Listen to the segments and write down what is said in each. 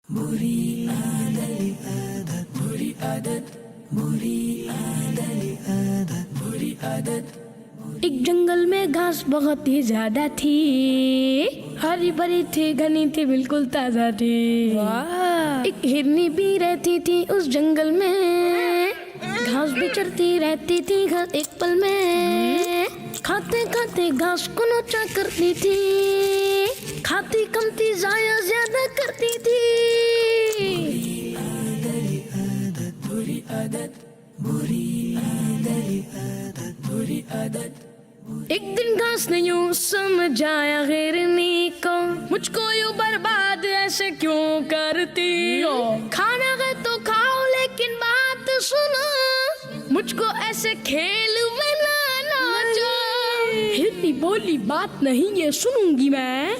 बुरी आदत, बुरी आदत, बुरी आदत, बुरी आदत। एक जंगल में घास बहुत ही ज्यादा थी, हरी भरी थी, घनी थी, बिल्कुल ताजा थी। एक हिरनी भी रहती थी उस जंगल में, घास भी चरती रहती थी हर एक पल में। खाते खाते घास को नोचा करती थी, खाती कम थी जाया ज्यादा करती थी। बुरी आदत, बुरी आदत, बुरी आदत। एक दिन घास ने यूं समझाया हिरनी को, मुझको यूं बर्बाद ऐसे क्यों करती हो। खाना है तो खाओ लेकिन बात सुनो, मुझको ऐसे खेल में ना नाचो। हिरनी बोली बात नहीं ये सुनूंगी मैं,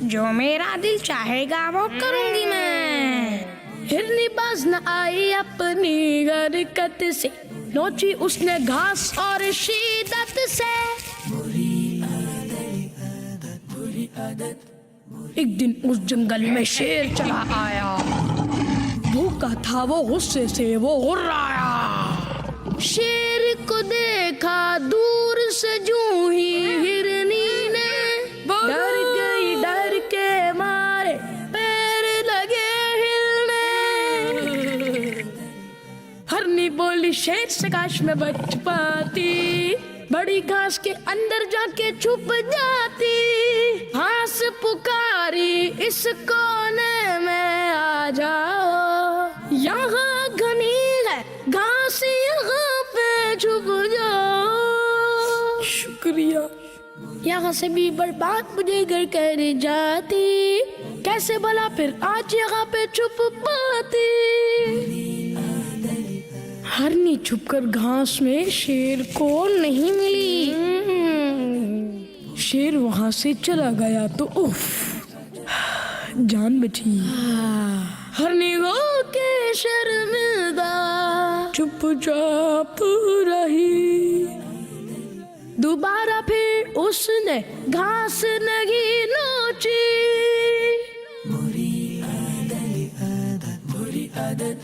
जो मेरा दिल चाहेगा वो करूंगी मैं। हिरनी बाज न आई अपनी हरकत से, नोची उसने घास और शिद्दत से। बुरी आदत, बुरी आदत। एक दिन उस जंगल में शेर चला आया, भूखा था वो, गुस्से से वो हुर्राया। शेर को देखा दूर से जूं ही हिरनी ने, डर गई, डर के मारे पैर लगे हिलने। हिरनी बोली शेर से काश में बच पाती, बड़ी घास के अंदर जाके छुप जाती। घास पुकारी इस कोने में आ जाओ, यहाँ घनी है घास, यहाँ पे छुप जाओ। शुक्रिया, यहाँ से भी बर्बाद मुझे घर कर जाती, कैसे भला फिर आज यहाँ पे छुप पाती। हिरनी छुपकर घास में शेर को नहीं मिली। शेर वहां से चला गया तो उफ, जान बची। हिरनी हो के शर्मिंदा चुपचाप रही। दोबारा फिर उसने घास नहीं नोची। बुरी आदत, बुरी आदत।